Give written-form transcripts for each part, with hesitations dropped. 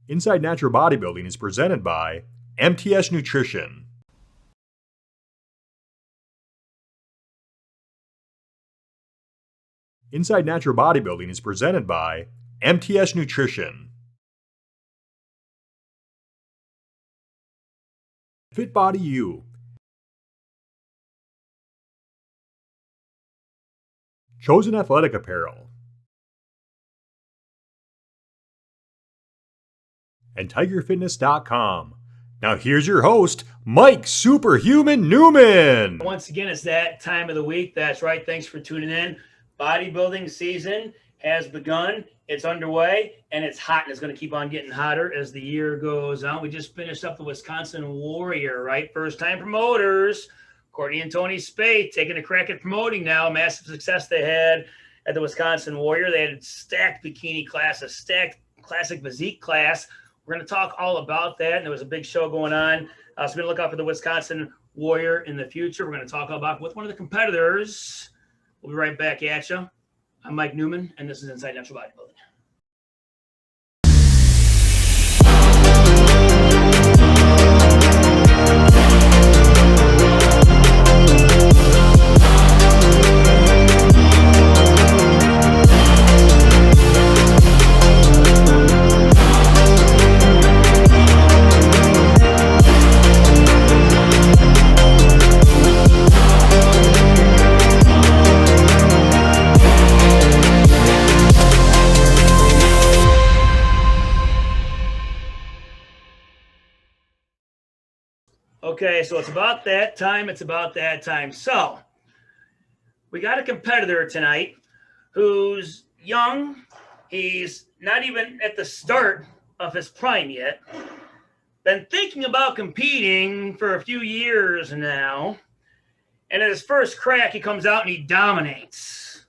Inside Natural Bodybuilding is presented by MTS Nutrition. Inside Natural Bodybuilding is presented by MTS Nutrition. Fit Body U. Chosen Athletic Apparel. And TigerFitness.com. Now here's your host, Mike Superhuman Neumann. Once again, it's that time of the week. That's right. Thanks for tuning in. Bodybuilding season has begun. It's underway, and it's hot, and it's going to keep on getting hotter as the year goes on. We just finished up the Wisconsin Warrior, right? First-time promoters, Courtney and Tony Spate, taking a crack at promoting now. Massive success they had at the Wisconsin Warrior. They had a stacked bikini class, a stacked classic physique class. We're going to talk all about that, and there was a big show going on. So we're going to look out for the Wisconsin Warrior in the future. We're going to talk about with one of the competitors. We'll be right back at you. I'm Mike Neumann, and this is Inside Natural Bodybuilding. Okay, so it's about that time. So we got a competitor tonight who's young. He's not even at the start of his prime yet. Been thinking about competing for a few years now. And at his first crack, he comes out and he dominates,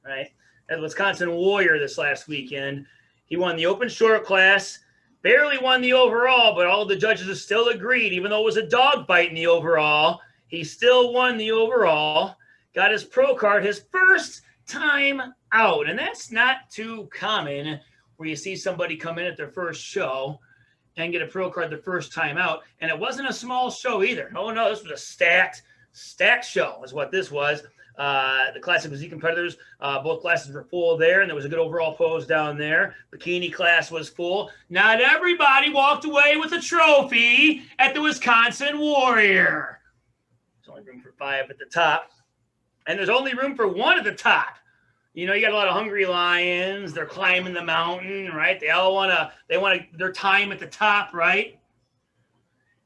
right? At the Wisconsin Warrior this last weekend. He won the open short class. Barely won the overall, but all the judges still agreed. Even though it was a dogfight in the overall, he still won the overall. Got his pro card, his first time out. And that's not too common where you see somebody come in at their first show and get a pro card the first time out. And it wasn't a small show either. Oh, no, this was a stacked show is what this was. The classic physique competitors, both classes were full there, and there was a good overall pose down there. Bikini class was full. Not everybody walked away with a trophy at the Wisconsin Warrior. There's only room for 5 at the top, and there's only room for 1 at the top. You know, you got a lot of hungry lions. They're climbing the mountain, right? They want their time at the top, right?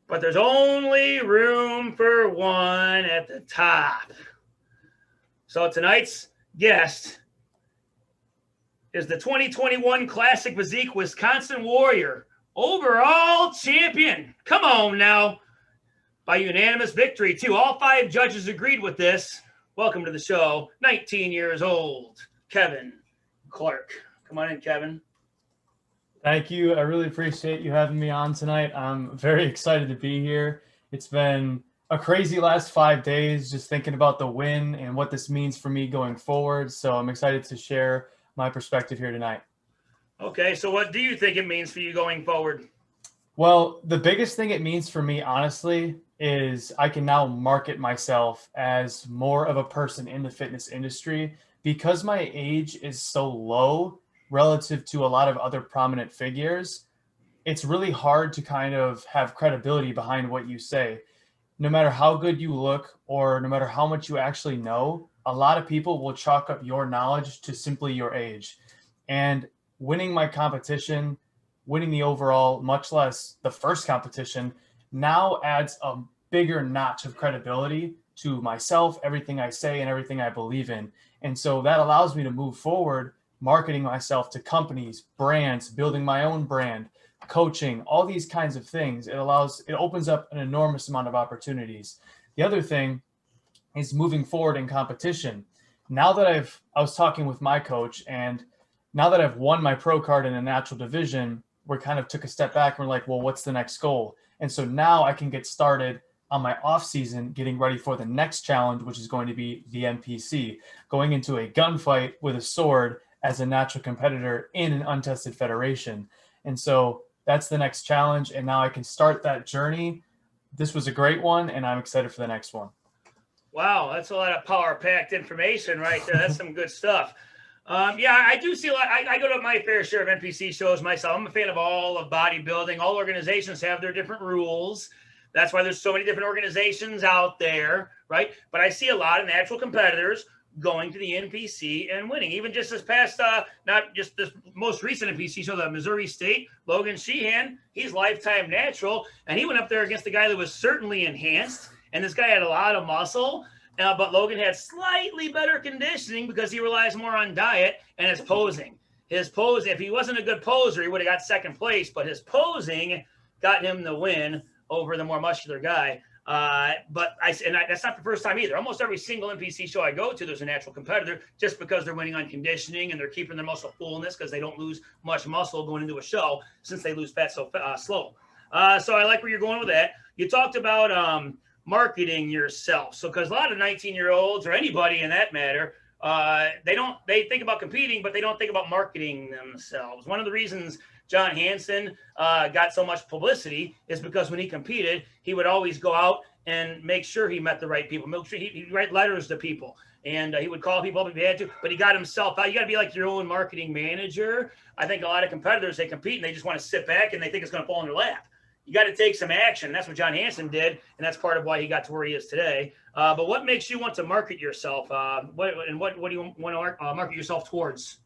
But there's only room for 1 at the top. So tonight's guest is the 2021 Classic Physique Wisconsin Warrior overall champion. Come on now. By unanimous victory, too. All 5 judges agreed with this. Welcome to the show. 19 years old, Kevin Clark. Come on in, Kevin. Thank you. I really appreciate you having me on tonight. I'm very excited to be here. It's been a crazy last 5 days, just thinking about the win and what this means for me going forward. So I'm excited to share my perspective here tonight. Okay, so what do you think it means for you going forward? Well, the biggest thing it means for me, honestly, is I can now market myself as more of a person in the fitness industry because my age is so low relative to a lot of other prominent figures. It's really hard to kind of have credibility behind what you say. No matter how good you look or no matter how much you actually know, a lot of people will chalk up your knowledge to simply your age. And winning my competition, winning the overall, much less the first competition, now adds a bigger notch of credibility to myself, everything I say, and everything I believe in. And so that allows me to move forward, marketing myself to companies, brands, building my own brand, coaching, all these kinds of things. It opens up an enormous amount of opportunities. The other thing is moving forward in competition. Now that I was talking with my coach, and now that I've won my pro card in a natural division, we kind of took a step back and we're like, well, what's the next goal? And so now I can get started on my off season, getting ready for the next challenge, which is going to be the NPC, going into a gunfight with a sword as a natural competitor in an untested federation. And so that's the next challenge. And now I can start that journey. This was a great one, and I'm excited for the next one. Wow, that's a lot of power-packed information right there. That's some good stuff. Yeah, I do see a lot. I go to my fair share of NPC shows myself. I'm a fan of all of bodybuilding. All organizations have their different rules. That's why there's so many different organizations out there, right? But I see a lot of natural competitors going to the NPC and winning. Even just this past, not just this most recent NPC show, the Missouri State, Logan Sheehan, he's lifetime natural. And he went up there against the guy that was certainly enhanced. And this guy had a lot of muscle. But Logan had slightly better conditioning because he relies more on diet and his posing. His pose, if he wasn't a good poser, he would have got second place. But his posing got him the win over the more muscular guy. That's not the first time either. Almost every single NPC show I go to, there's a natural competitor just because they're winning on conditioning and they're keeping their muscle fullness because they don't lose much muscle going into a show since they lose fat so slow. So I like where you're going with that. You talked about marketing yourself. So because a lot of 19-year-olds or anybody in that matter, they think about competing, but they don't think about marketing themselves. One of the reasons John Hansen got so much publicity is because when he competed, he would always go out and make sure he met the right people, make sure he'd write letters to people, and he would call people up if he had to, but he got himself out. You got to be like your own marketing manager. I think a lot of competitors, they compete and they just want to sit back and they think it's going to fall in their lap. You got to take some action. That's what John Hansen did, and that's part of why he got to where he is today. But what makes you want to market yourself? What do you want to market yourself towards?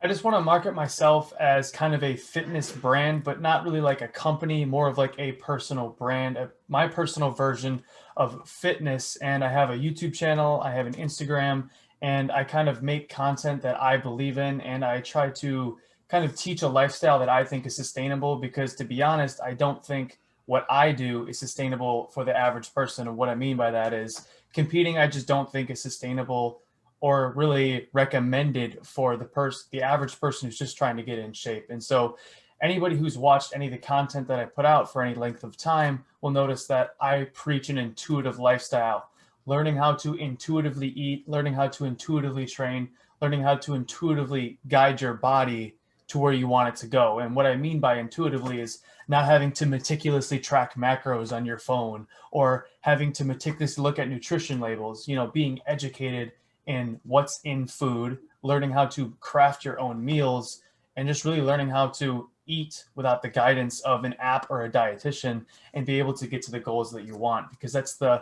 I just want to market myself as kind of a fitness brand, but not really like a company, more of like a personal brand, my personal version of fitness. And I have a YouTube channel, I have an Instagram, and I kind of make content that I believe in. And I try to kind of teach a lifestyle that I think is sustainable, because to be honest, I don't think what I do is sustainable for the average person. And what I mean by that is competing, I just don't think is sustainable or really recommended for the average person who's just trying to get in shape. And so anybody who's watched any of the content that I put out for any length of time will notice that I preach an intuitive lifestyle, learning how to intuitively eat, learning how to intuitively train, learning how to intuitively guide your body to where you want it to go. And what I mean by intuitively is not having to meticulously track macros on your phone or having to meticulously look at nutrition labels, being educated in what's in food, learning how to craft your own meals, and just really learning how to eat without the guidance of an app or a dietitian and be able to get to the goals that you want. Because that's the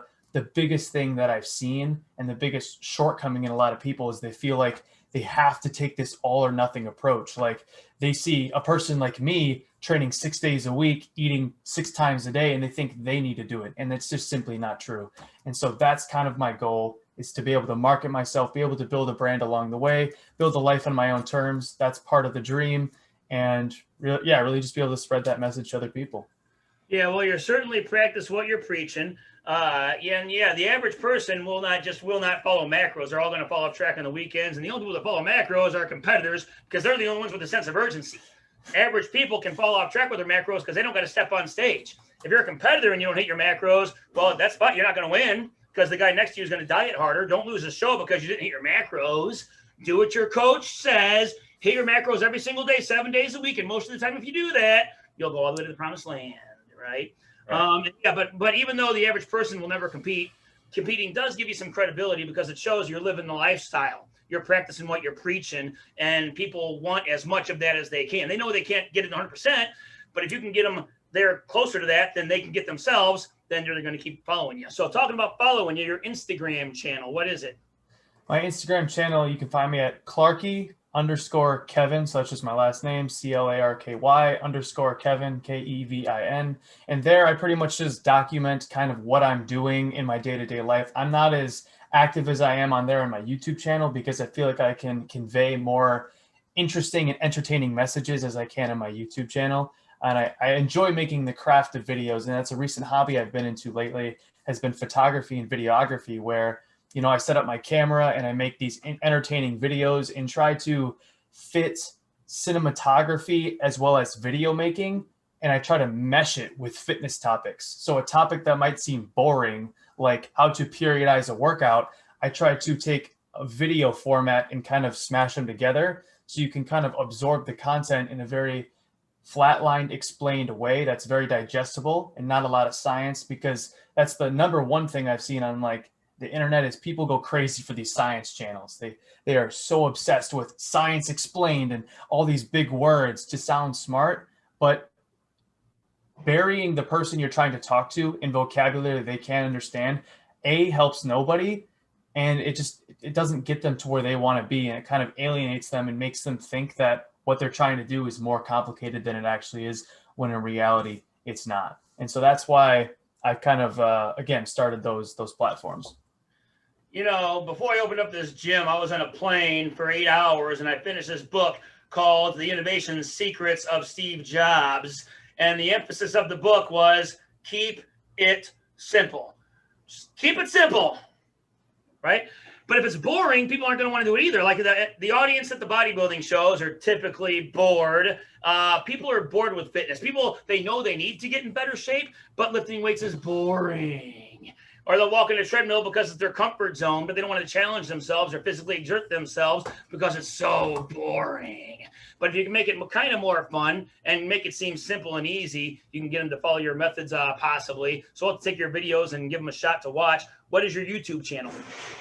biggest thing that I've seen, and the biggest shortcoming in a lot of people is they feel like they have to take this all or nothing approach. Like they see a person like me training 6 days a week, eating 6 times a day, and they think they need to do it. And that's just simply not true. And so that's kind of my goal, is to be able to market myself, be able to build a brand along the way, build a life on my own terms. That's part of the dream. And really just be able to spread that message to other people. Yeah, well, you're certainly practice what you're preaching. The average person will not follow macros. They're all going to fall off track on the weekends. And the only people that follow macros are competitors, because they're the only ones with a sense of urgency. Average people can fall off track with their macros because they don't got to step on stage. If you're a competitor and you don't hit your macros, well, that's fine. You're not going to win because the guy next to you is going to diet harder. Don't lose a show because you didn't hit your macros. Do what your coach says. Hit your macros every single day, 7 days a week. And most of the time, if you do that, you'll go all the way to the promised land, right? But even though the average person will never compete, competing does give you some credibility because it shows you're living the lifestyle. You're practicing what you're preaching, and people want as much of that as they can. They know they can't get it 100%, but if you can get them there closer to that than they can get themselves, then they're going to keep following you. So talking about following you, your Instagram channel, what is it? My Instagram channel, you can find me at Clarky_Kevin. So that's just my last name, CLARKY_Kevin, KEVIN. And there I pretty much just document kind of what I'm doing in my day-to-day life. I'm not as active as I am on there on my YouTube channel because I feel like I can convey more interesting and entertaining messages as I can on my YouTube channel. And I enjoy making the craft of videos. And that's a recent hobby I've been into lately, has been photography and videography, where I set up my camera and I make these entertaining videos and try to fit cinematography as well as video making. And I try to mesh it with fitness topics. So a topic that might seem boring, like how to periodize a workout, I try to take a video format and kind of smash them together so you can kind of absorb the content in a very flatlined, explained way that's very digestible and not a lot of science, because that's the number one thing I've seen on like the internet is people go crazy for these science channels. They are so obsessed with science explained and all these big words to sound smart, but burying the person you're trying to talk to in vocabulary they can't understand, helps nobody, and it doesn't get them to where they want to be, and it kind of alienates them and makes them think that what they're trying to do is more complicated than it actually is, when in reality it's not. And so that's why I kind of again started those platforms. You know, before I opened up this gym, I was on a plane for 8 hours, and I finished this book called The Innovation Secrets of Steve Jobs. And the emphasis of the book was keep it simple. Just keep it simple, right? But if it's boring, people aren't going to want to do it either. Like the audience at the bodybuilding shows are typically bored. People are bored with fitness. People, they know they need to get in better shape, but lifting weights is boring. Or they'll walk in a treadmill because it's their comfort zone, but they don't want to challenge themselves or physically exert themselves because it's so boring. But if you can make it kind of more fun and make it seem simple and easy, you can get them to follow your methods possibly. So I'll take your videos and give them a shot to watch. What is your YouTube channel?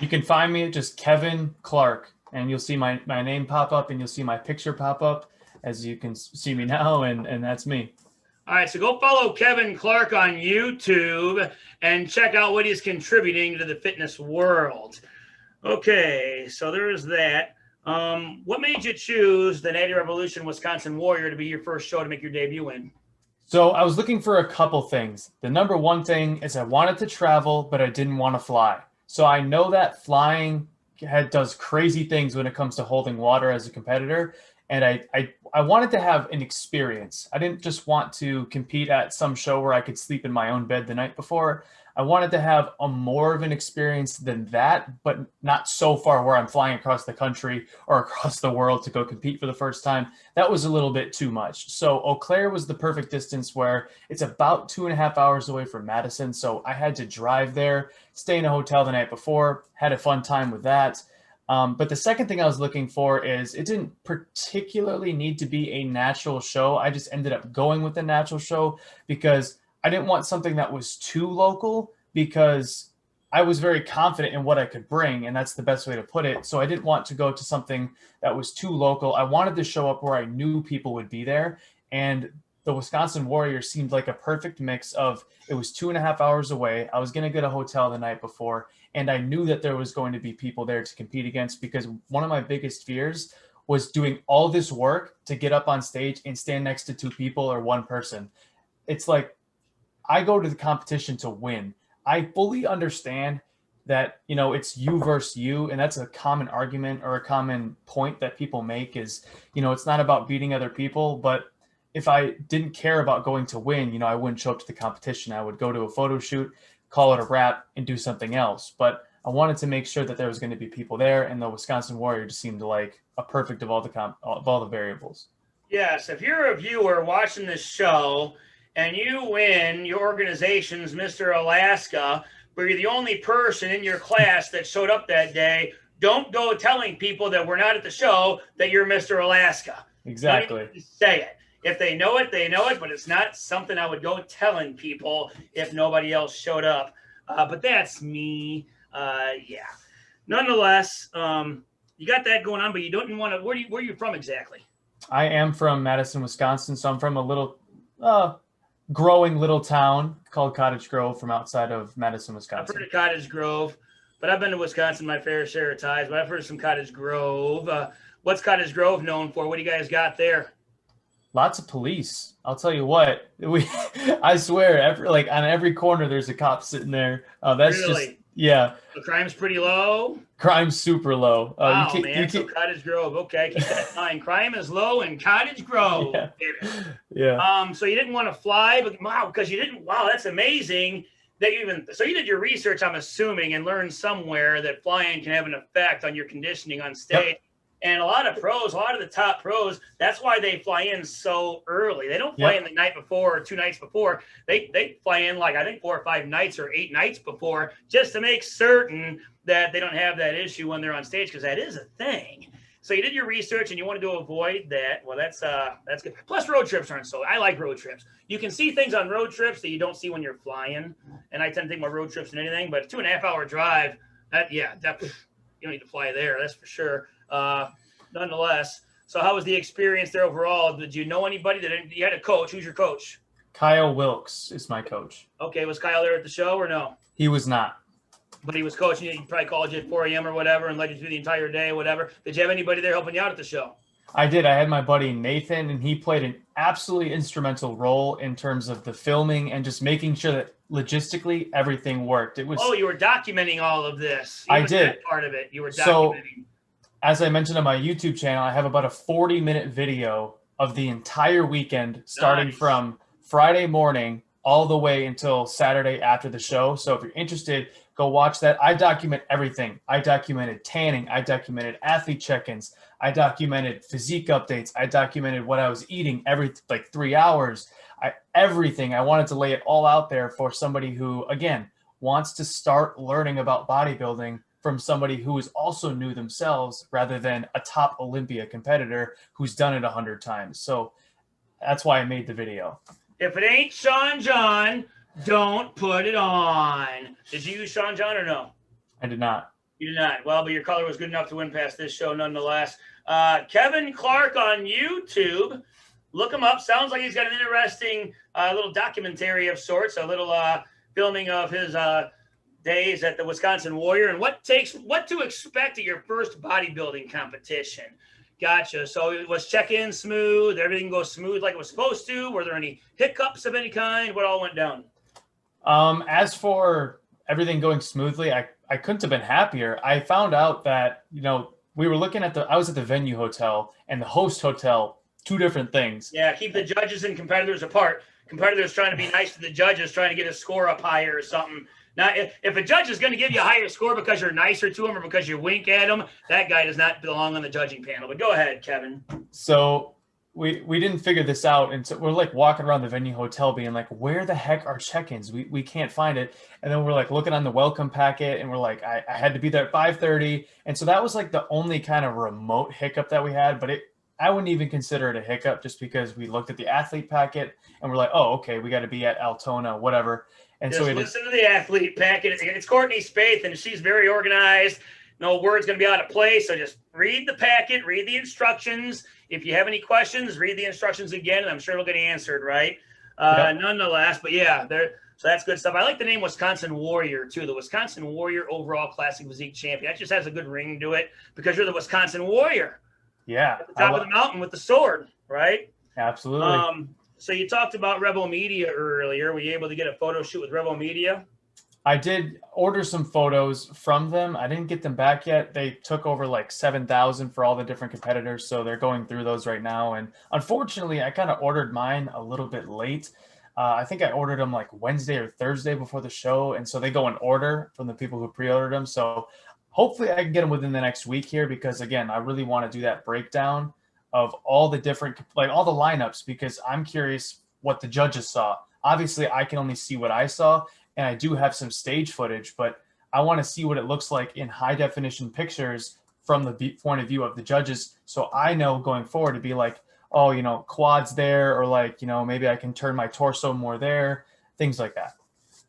You can find me at just Kevin Clark, and you'll see my name pop up, and you'll see my picture pop up, as you can see me now, and that's me. All right, so go follow Kevin Clark on YouTube and check out what he's contributing to the fitness world. Okay, so there's that. What made you choose the Natty Revolution Wisconsin Warrior to be your first show to make your debut in? So I was looking for a couple things. The number one thing is I wanted to travel, but I didn't want to fly. So I know that flying does crazy things when it comes to holding water as a competitor. And I wanted to have an experience. I didn't just want to compete at some show where I could sleep in my own bed the night before. I wanted to have a more of an experience than that, but not so far where I'm flying across the country or across the world to go compete for the first time. That was a little bit too much. So Eau Claire was the perfect distance, where it's about 2.5 hours away from Madison. So I had to drive there, stay in a hotel the night before, had a fun time with that. But the second thing I was looking for is it didn't particularly need to be a natural show. I just ended up going with the natural show because I didn't want something that was too local, because I was very confident in what I could bring, and that's the best way to put it. So I didn't want to go to something that was too local. I wanted to show up where I knew people would be there. And the Wisconsin Warrior seemed like a perfect mix of, it was 2.5 hours away. I was going to get a hotel the night before, and I knew that there was going to be people there to compete against, because one of my biggest fears was doing all this work to get up on stage and stand next to two people or one person. It's like, I go to the competition to win. I fully understand that, you know, it's you versus you. And that's a common argument or a common point that people make is, you know, it's not about beating other people. But if I didn't care about going to win, you know, I wouldn't show up to the competition. I would go to a photo shoot, call it a wrap, and do something else. But I wanted to make sure that there was going to be people there. And the Wisconsin Warrior just seemed like a perfect of all the variables. Yes, if you're a viewer watching this show and you win your organization's Mr. Alaska, but you're the only person in your class that showed up that day, don't go telling people that we're not at the show that you're Mr. Alaska. Exactly. Don't even say it. If they know it, they know it, but it's not something I would go telling people if nobody else showed up. But that's me. Yeah. Nonetheless, you got that going on, but you don't want to. Where are you from exactly? I am from Madison, Wisconsin. So I'm from a little growing little town called Cottage Grove from outside of Madison, Wisconsin. I've heard of Cottage Grove, but I've been to Wisconsin my fair share of times, but I've heard of some Cottage Grove. What's Cottage Grove known for? What do you guys got there? Lots of police. I'll tell you what. I swear, on every corner, there's a cop sitting there. That's really? Just, yeah. The crime's pretty low? Crime's super low. Wow, man. So Cottage Grove. Okay, keep that in mind. Crime is low in Cottage Grove. Yeah. So you didn't want to fly, but wow, because you didn't. Wow, that's amazing that so you did your research, I'm assuming, and learned somewhere that flying can have an effect on your conditioning on stage. Yep. And a lot of the top pros, that's why they fly in so early. They don't fly in the night before or 2 nights before. They fly in I think 4 or 5 nights or 8 nights before, just to make certain that they don't have that issue when they're on stage, because that is a thing. So you did your research and you wanted to avoid that. Well, that's good. Plus, road trips aren't so. I like road trips. You can see things on road trips that you don't see when you're flying. And I tend to think more road trips than anything. But a 2.5 hour drive, you don't need to fly there. That's for sure. Nonetheless. So how was the experience there overall? Did you know anybody? You had a coach? Who's your coach? Kyle Wilkes is my coach. Okay, was Kyle there at the show or no? He was not. But he was coaching you. He probably called you at 4 a.m. or whatever and led you through the entire day, whatever. Did you have anybody there helping you out at the show? I did. I had my buddy Nathan, and he played an absolutely instrumental role in terms of the filming and just making sure that logistically everything worked. It was. Oh, you were documenting all of this. I did. That part of it. You were documenting. So, as I mentioned on my YouTube channel, I have about a 40-minute video of the entire weekend, starting from Friday morning all the way until Saturday after the show. So if you're interested, go watch that. I document everything. I documented tanning. I documented athlete check-ins. I documented physique updates. I documented what I was eating every 3 hours. Everything. I wanted to lay it all out there for somebody who, again, wants to start learning about bodybuilding from somebody who is also new themselves rather than a top Olympia competitor who's done it 100 times. So that's why I made the video. If it ain't Sean John, don't put it on. Did you use Sean John or no? I did not. You did not. Well, but your color was good enough to win past this show nonetheless. Kevin Clark on YouTube. Look him up. Sounds like he's got an interesting little documentary of sorts, a little filming of his days at the Wisconsin Warrior and what to expect at your first bodybuilding competition. Gotcha. So it was check-in smooth. Everything goes smooth like it was supposed to. Were there any hiccups of any kind? What all went down? As for everything going smoothly, I couldn't have been happier. I found out that, we were looking at I was at the venue hotel and the host hotel, two different things. Yeah, keep the judges and competitors apart. Competitors trying to be nice to the judges, trying to get a score up higher or something. Now, if a judge is going to give you a higher score because you're nicer to him or because you wink at him, that guy does not belong on the judging panel. But go ahead, Kevin. So we didn't figure this out. And so we're walking around the venue hotel being like, where the heck are check-ins? We can't find it. And then we're looking on the welcome packet and we're like, I had to be there at 5:30. And so that was the only kind of remote hiccup that we had. But I wouldn't even consider it a hiccup just because we looked at the athlete packet and we're like, oh, okay, we got to be at Altona, whatever. And just so listen to the athlete packet. It's Courtney Spaeth, and she's very organized. No word's going to be out of place. So just read the packet, read the instructions. If you have any questions, read the instructions again, and I'm sure it'll get answered, right? Yep. Nonetheless, but yeah, so that's good stuff. I like the name Wisconsin Warrior, too. The Wisconsin Warrior overall classic physique champion. That just has a good ring to it because you're the Wisconsin Warrior. Yeah. At the top of the mountain with the sword, right? Absolutely. So you talked about Rebel Media earlier. Were you able to get a photo shoot with Rebel Media? I did order some photos from them. I didn't get them back yet. They took over 7,000 for all the different competitors, so they're going through those right now. And unfortunately, I kind of ordered mine a little bit late. I think I ordered them Wednesday or Thursday before the show, and so they go in order from the people who pre-ordered them. So hopefully I can get them within the next week here because, again, I really want to do that breakdown of all the different, all the lineups, because I'm curious what the judges saw. Obviously, I can only see what I saw, and I do have some stage footage, but I want to see what it looks like in high definition pictures from the point of view of the judges. So I know going forward to be oh, quads there, or maybe I can turn my torso more there, things like that.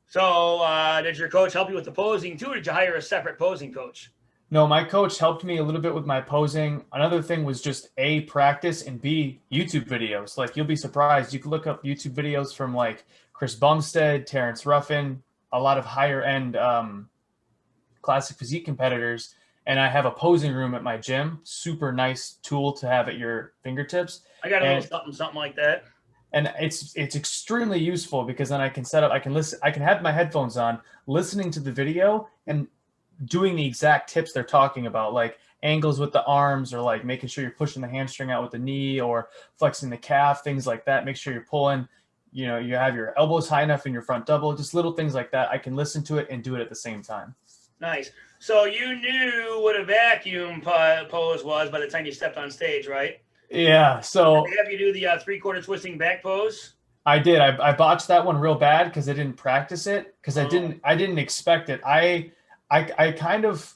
So did your coach help you with the posing too, or did you hire a separate posing coach? No, my coach helped me a little bit with my posing. Another thing was just A, practice, and B, YouTube videos. You'll be surprised. You can look up YouTube videos from Chris Bumstead, Terrence Ruffin, a lot of higher end classic physique competitors. And I have a posing room at my gym. Super nice tool to have at your fingertips. I got a little something like that. And it's extremely useful because then I can set up, I can have my headphones on, listening to the video and doing the exact tips they're talking about, angles with the arms, or making sure you're pushing the hamstring out with the knee, or flexing the calf, things like that. Make sure you're pulling, you have your elbows high enough in your front double, just little things like that. I can listen to it and do it at the same time. Nice. So you knew what a vacuum pose was by the time you stepped on stage, right? Yeah. So did they have you do the 3/4 twisting back pose? I did. I botched that one real bad because I didn't practice it because I didn't expect it. I kind of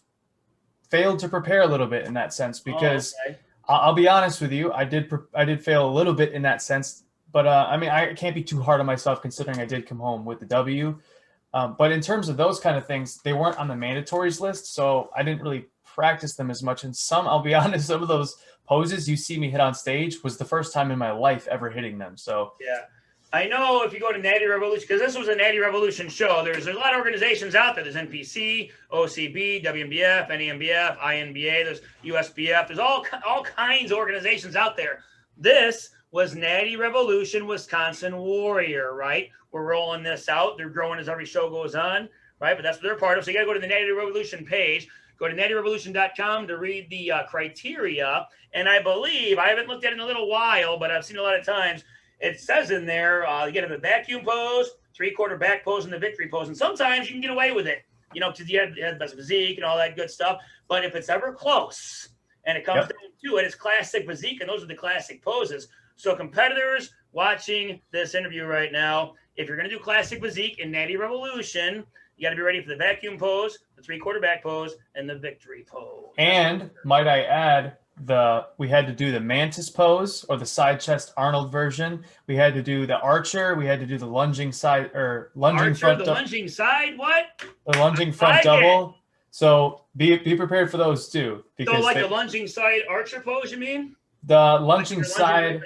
failed to prepare a little bit in that sense because okay. I'll be honest with you, I did fail a little bit in that sense, but I mean, I can't be too hard on myself considering I did come home with the W. But in terms of those kind of things, they weren't on the mandatories list, so I didn't really practice them as much. And some, I'll be honest, some of those poses you see me hit on stage was the first time in my life ever hitting them. So Yeah. I know if you go to Natty Revolution, because this was a Natty Revolution show, there's a lot of organizations out there. There's NPC, OCB, WMBF, NEMBF, INBA, there's USBF. There's all kinds of organizations out there. This was Natty Revolution Wisconsin Warrior, right? We're rolling this out. They're growing as every show goes on, right? But that's what they're part of. So you got to go to the Natty Revolution page. Go to nattyrevolution.com to read the criteria. And I believe, I haven't looked at it in a little while, but I've seen a lot of times, it says in there, you get a vacuum pose, 3/4 back pose, and the victory pose. And sometimes you can get away with it, you know, because you have best physique and all that good stuff. But if it's ever close and it comes down to it, it's classic physique, and those are the classic poses. So competitors watching this interview right now, if you're going to do classic physique in Natty Revolution, you got to be ready for the vacuum pose, the 3/4 back pose, and the victory pose. And might I add, we had to do the mantis pose or the side chest Arnold version. We had to do the archer. We had to do the lunging side or lunging Archer, front. the lunging side, what? The lunging front double. So be prepared for those too. So like the lunging side archer pose, you mean? The lunging side,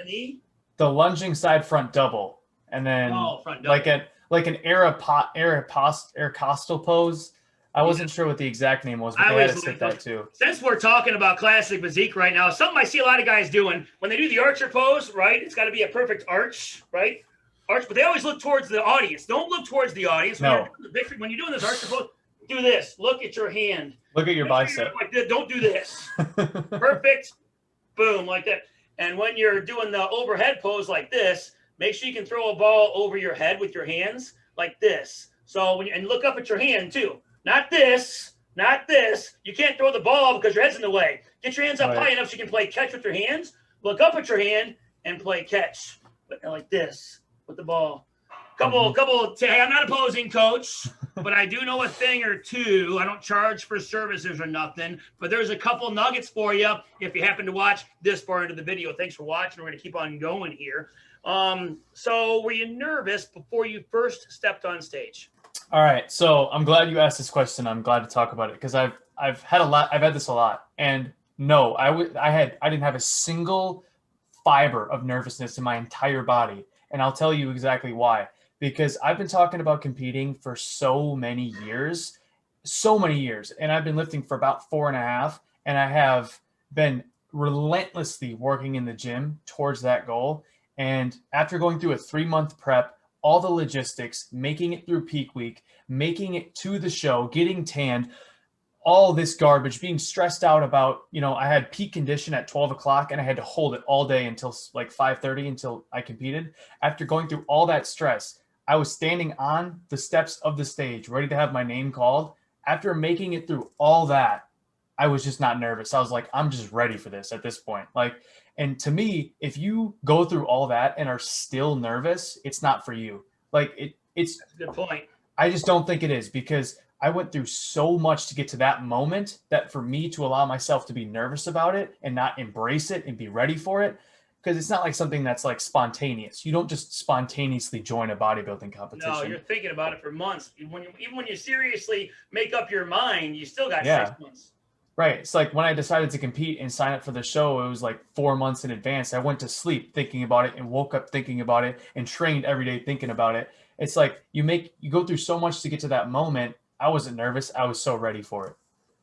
the lunging side front double, and then front double. like an Aerocostal pose. I wasn't sure what the exact name was, but they had to sit that too. Since we're talking about classic physique right now, something I see a lot of guys doing when they do the archer pose, right? It's got to be a perfect arch, right? Arch, but they always look towards the audience. Don't look towards the audience. No. When you're doing this archer pose, do this. Look at your hand. Look at your bicep. Like this. Don't do this. Perfect. Boom, like that. And when you're doing the overhead pose like this, make sure you can throw a ball over your head with your hands like this. So and look up at your hand too. Not this, not this. You can't throw the ball because your head's in the way. Get your hands up high enough so you can play catch with your hands. Look up at your hand and play catch, but like this with the ball. Couple. Hey, I'm not a posing coach, but I do know a thing or two. I don't charge for services or nothing, but there's a couple nuggets for you if you happen to watch this far into the video. Thanks for watching. We're going to keep on going here. So were you nervous before you first stepped on stage? All right, so I'm glad you asked this question. I'm glad to talk about it because I've had this a lot, and no, I didn't have a single fiber of nervousness in my entire body, and I'll tell you exactly why. Because I've been talking about competing for so many years, and I've been lifting for about 4.5, and I have been relentlessly working in the gym towards that goal. And after going through a 3-month prep, all the logistics, making it through peak week, making it to the show, getting tanned, all this garbage, being stressed out about, I had peak condition at 12 o'clock and I had to hold it all day until like 5:30 until I competed. After going through all that stress, I was standing on the steps of the stage, ready to have my name called. After making it through all that, I was just not nervous. I was like, I'm just ready for this at this point. And to me, if you go through all that and are still nervous, it's not for you. It's That's a good point. I just don't think it is because I went through so much to get to that moment that for me to allow myself to be nervous about it and not embrace it and be ready for it, because it's not like something that's like spontaneous. You don't just spontaneously join a bodybuilding competition. No, you're thinking about it for months. Even when you seriously make up your mind, you still got 6 months. Right. It's like when I decided to compete and sign up for the show, it was like 4 months in advance. I went to sleep thinking about it and woke up thinking about it and trained every day thinking about it. It's like you go through so much to get to that moment. I wasn't nervous. I was so ready for it.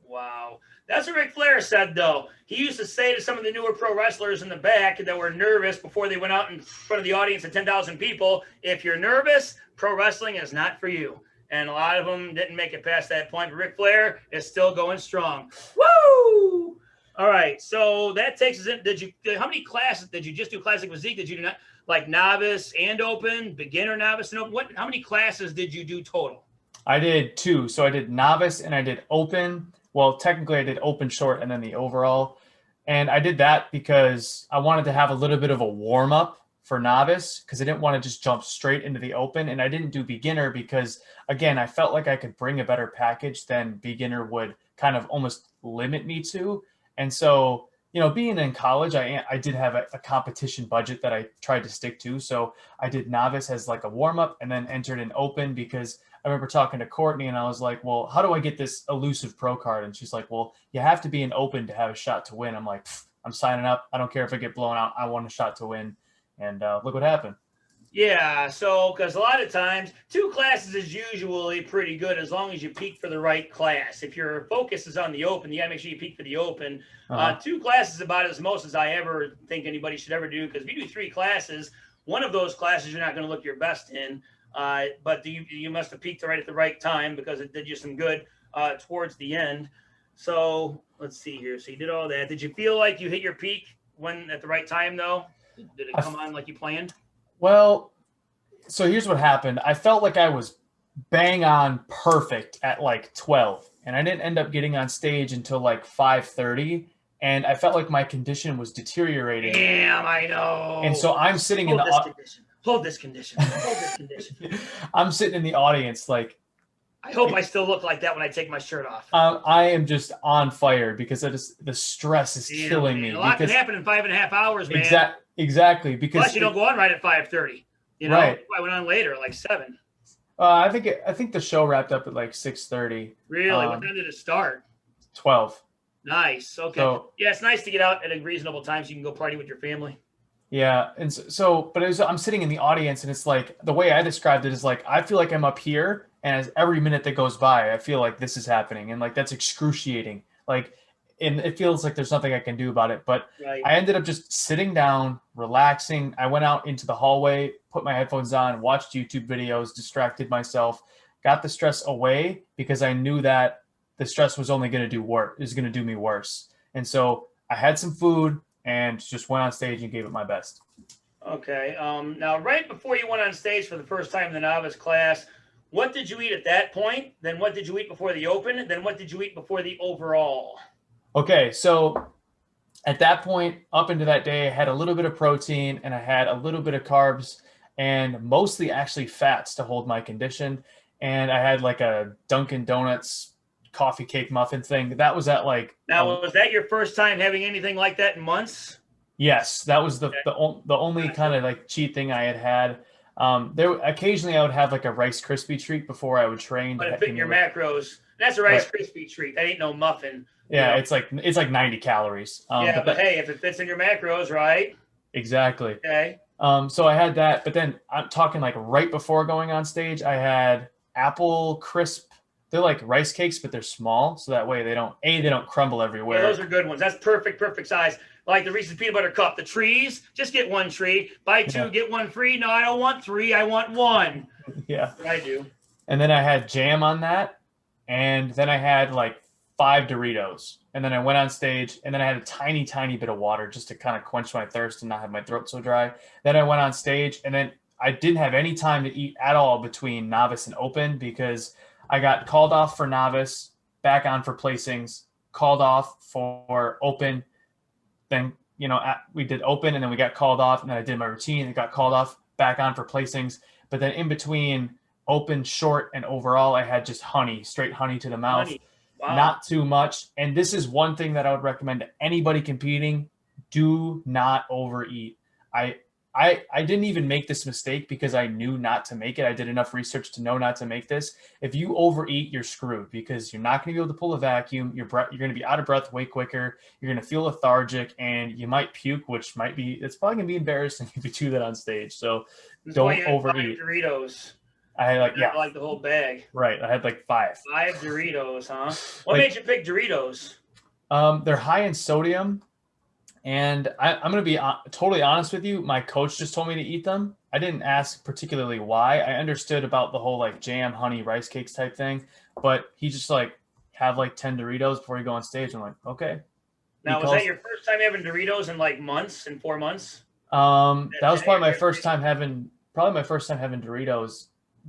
Wow. That's what Ric Flair said, though. He used to say to some of the newer pro wrestlers in the back that were nervous before they went out in front of the audience of 10,000 people, if you're nervous, pro wrestling is not for you. And a lot of them didn't make it past that point. But Ric Flair is still going strong. Woo! All right. So that takes us in. How many classes did you just do? Classic physique? Did you do not like novice and open, beginner, novice, and open? How many classes did you do total? I did 2. So I did novice and I did open. Well, technically I did open short and then the overall. And I did that because I wanted to have a little bit of a warm up for novice because I didn't want to just jump straight into the open. And I didn't do beginner because, again, I felt like I could bring a better package than beginner would kind of almost limit me to. And so, being in college, I did have a competition budget that I tried to stick to. So I did novice as like a warm up and then entered an open, because I remember talking to Courtney and I was like, well, how do I get this elusive pro card? And she's like, well, you have to be an open to have a shot to win. I'm like, I'm signing up. I don't care if I get blown out. I want a shot to win. And look what happened. Yeah, so because a lot of times 2 classes is usually pretty good as long as you peak for the right class. If your focus is on the open, you got to make sure you peak for the open. 2 classes is about as most as I ever think anybody should ever do, because if you do 3 classes, one of those classes you're not going to look your best in, but you must have peaked right at the right time, because it did you some good towards the end. So let's see here. So you did all that. Did you feel like you hit your peak when at the right time though? Did it come on like you planned? Well, so here's what happened. I felt like I was bang on perfect at like 12, and I didn't end up getting on stage until like 5:30, and I felt like my condition was deteriorating. Damn, I know. And so I'm sitting in Hold this condition. I'm sitting in the audience like, I hope I still look like that when I take my shirt off. I am just on fire because the stress is killing me. A lot can happen in 5.5 hours, man. Exactly. Because plus you don't go on right at 5:30. Right. I went on later, like 7. I think the show wrapped up at like 6:30. Really? What time did it start? 12. Nice. Okay. So, yeah, it's nice to get out at a reasonable time so you can go party with your family. Yeah, and but I'm sitting in the audience, and it's like, the way I described it is like, I feel like I'm up here, and as every minute that goes by, I feel like this is happening, and like that's excruciating. Like, and it feels like there's nothing I can do about it. But right. I ended up just sitting down, relaxing. I went out into the hallway, put my headphones on, watched YouTube videos, distracted myself, got the stress away, because I knew that the stress was only going to do work, is going to do me worse. And so I had some food and just went on stage and gave it my best. Okay. Now, right before you went on stage for the first time in the novice class, what did you eat at that point? Then what did you eat before the open? Then what did you eat before the overall? Okay, so at that point, up into that day, I had a little bit of protein and I had a little bit of carbs and mostly actually fats to hold my condition. And I had like a Dunkin' Donuts coffee cake muffin thing. That was at like... Now, was that your first time having anything like that in months? Yes, that was the only kind of like cheat thing I had. There occasionally I would have like a Rice Krispie treat before I would train. But it fit in your macros. That's a Rice Krispie treat. That ain't no muffin. Yeah, it's like 90 calories. But hey, if it fits in your macros, right? Exactly. Okay. So I had that, but then I'm talking like right before going on stage, I had apple crisp. They're like rice cakes, but they're small, so that way they don't crumble everywhere. Yeah, those are good ones. That's perfect size. Like the Reese's Peanut Butter Cup. The trees, just get 1 tree. Buy 2, get 1 free. No, I don't want 3. I want 1. Yeah. I do. And then I had jam on that, and then I had like 5 Doritos. And then I went on stage, and then I had a tiny bit of water just to kind of quench my thirst and not have my throat so dry. Then I went on stage, and then I didn't have any time to eat at all between novice and open, because I got called off for novice, back on for placings, called off for open. Then, we did open, and then we got called off, and then I did my routine and got called off, back on for placings. But then in between open, short, and overall, I had just straight honey to the mouth. Wow. Not too much. And this is one thing that I would recommend to anybody competing. Do not overeat. I didn't even make this mistake because I knew not to make it. I did enough research to know not to make this. If you overeat, you're screwed, because you're not going to be able to pull a vacuum. You're going to be out of breath way quicker. You're going to feel lethargic, and you might puke, it's probably going to be embarrassing if you do that on stage. So don't overeat. 5 Doritos. I had like the whole bag. Right. I had like 5. 5 Doritos, huh? What made you pick Doritos? They're high in sodium. And I'm going to be totally honest with you. My coach just told me to eat them. I didn't ask particularly why. I understood about the whole like jam, honey, rice cakes type thing. But he just like, have like 10 Doritos before you go on stage. I'm like, okay. Now, was that your first time having Doritos in like 4 months? That was probably my first time having Doritos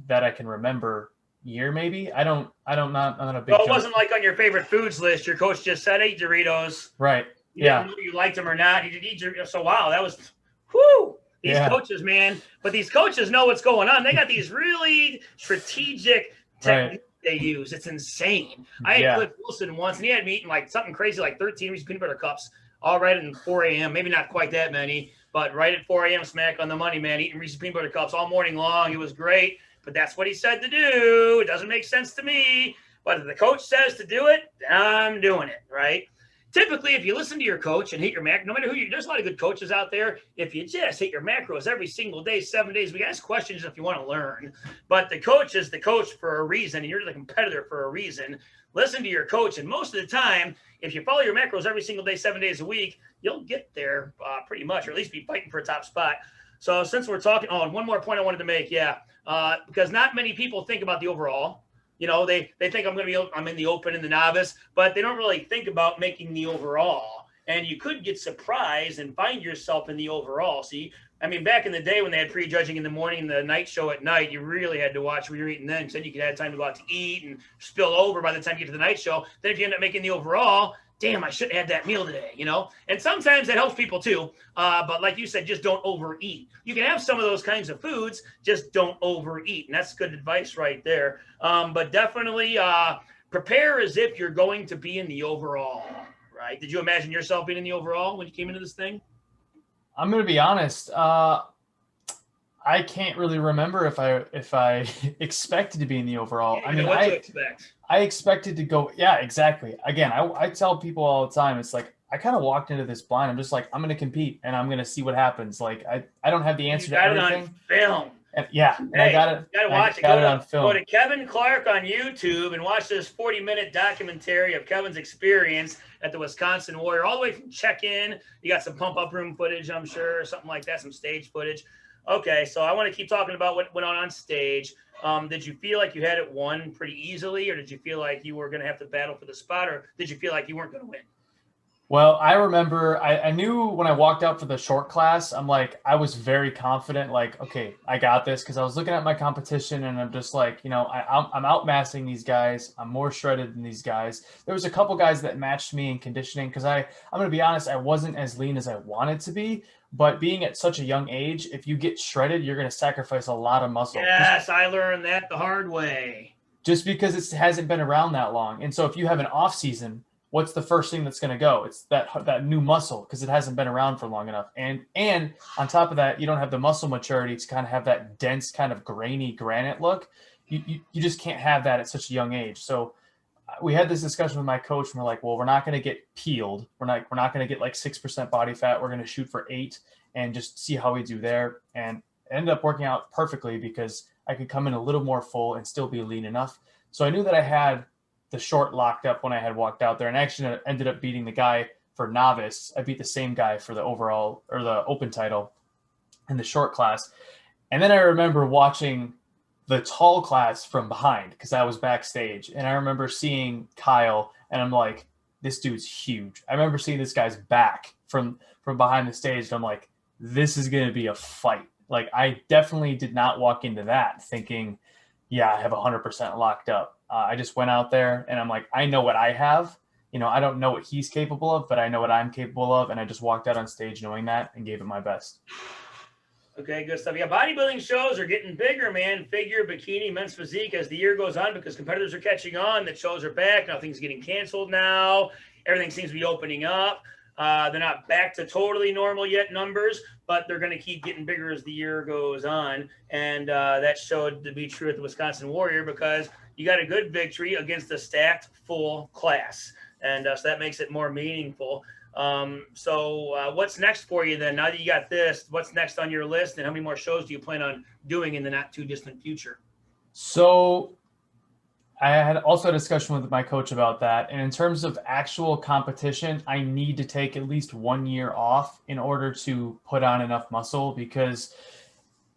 that I can remember. Year maybe. I'm not a big. Well, it wasn't like on your favorite foods list. Your coach just said, "Eat Doritos." Right. You didn't know you liked them or not. You did eat Doritos. So wow, that was, whoo. These coaches, man. But these coaches know what's going on. They got these really strategic techniques they use. It's insane. I had Cliff Wilson once, and he had me eating like something crazy, like 13 Reese's peanut butter cups, all right at 4 a.m. Maybe not quite that many, but right at 4 a.m. smack on the money, man, eating Reese's peanut butter cups all morning long. It was great, but that's what he said to do. It doesn't make sense to me. But if the coach says to do it, then I'm doing it, right? Typically, if you listen to your coach and hit your macro, no matter who there's a lot of good coaches out there. If you just hit your macros every single day, 7 days, we ask questions if you want to learn. But the coach is the coach for a reason, and you're the competitor for a reason. Listen to your coach, and most of the time, if you follow your macros every single day, 7 days a week, you'll get there pretty much, or at least be fighting for a top spot. So since we're talking, and one more point I wanted to make, because not many people think about the overall. You know, they think I'm in the open and the novice, but they don't really think about making the overall. And you could get surprised and find yourself in the overall. See, I mean, back in the day when they had prejudging in the morning and the night show at night, you really had to watch what you're eating then, because then you could have time to go out to eat and spill over by the time you get to the night show. Then if you end up making the overall, damn, I shouldn't have had that meal today, you know? And sometimes that helps people too. But like you said, just don't overeat. You can have some of those kinds of foods, just don't overeat. And that's good advice right there. But definitely prepare as if you're going to be in the overall, right? Did you imagine yourself being in the overall when you came into this thing? I'm going to be honest. I can't really remember if I expected to be in the overall. I mean, what to expect. I expected to go. Yeah, exactly. Again, I tell people all the time, it's like, I kind of walked into this blind. I'm just like, I'm going to compete and I'm going to see what happens. Like, I don't have the answer to everything. You got it on film. And, yeah. And I got it. You got to watch it. Got it on film. Go to Kevin Clark on YouTube and watch this 40-minute documentary of Kevin's experience at the Wisconsin Warrior, all the way from check-in. You got some pump-up room footage, I'm sure, or something like that, some stage footage. Okay, so I want to keep talking about what went on stage. Did you feel like you had it won pretty easily, or did you feel like you were going to have to battle for the spot, or did you feel like you weren't going to win? Well, I remember I knew when I walked out for the short class, I was very confident, like, okay, I got this, because I was looking at my competition and I'm just like, you know, I'm outmassing these guys. I'm more shredded than these guys. There was a couple guys that matched me in conditioning, because I'm going to be honest, I wasn't as lean as I wanted to be. But being at such a young age, if you get shredded, you're going to sacrifice a lot of muscle. Yes, I learned that the hard way. Just because it hasn't been around that long. And so if you have an off season, what's the first thing that's going to go? It's that new muscle, because it hasn't been around for long enough. And on top of that, you don't have the muscle maturity to kind of have that dense kind of grainy granite look. You just can't have that at such a young age. So we had this discussion with my coach, and we're like, well, we're not going to get peeled. We're not going to get like 6% body fat. We're going to shoot for 8 and just see how we do there. And it ended up working out perfectly, because I could come in a little more full and still be lean enough. So I knew that I had the short locked up when I had walked out there, and actually ended up beating the guy for novice. I beat the same guy for the overall or the open title in the short class. And then I remember watching the tall class from behind, because I was backstage, and I remember seeing Kyle, and I'm like, this dude's huge. I remember seeing this guy's back from behind the stage, and I'm like, this is going to be a fight. Like, I definitely did not walk into that thinking, yeah, I have 100% locked up. I just went out there, and I'm like, I know what I have. You know, I don't know what he's capable of, but I know what I'm capable of, and I just walked out on stage knowing that and gave it my best. Okay, good stuff. Yeah, bodybuilding shows are getting bigger, man. Figure, bikini, men's physique as the year goes on, because competitors are catching on. The shows are back. Nothing's getting canceled now. Everything seems to be opening up. They're not back to totally normal yet numbers, but they're going to keep getting bigger as the year goes on. And that showed to be true at the Wisconsin Warrior, because you got a good victory against a stacked full class. And so that makes it more meaningful. So what's next for you then? Now that you got this, what's next on your list, and how many more shows do you plan on doing in the not too distant future? So I had also a discussion with my coach about that. And in terms of actual competition, I need to take at least 1 year off in order to put on enough muscle, because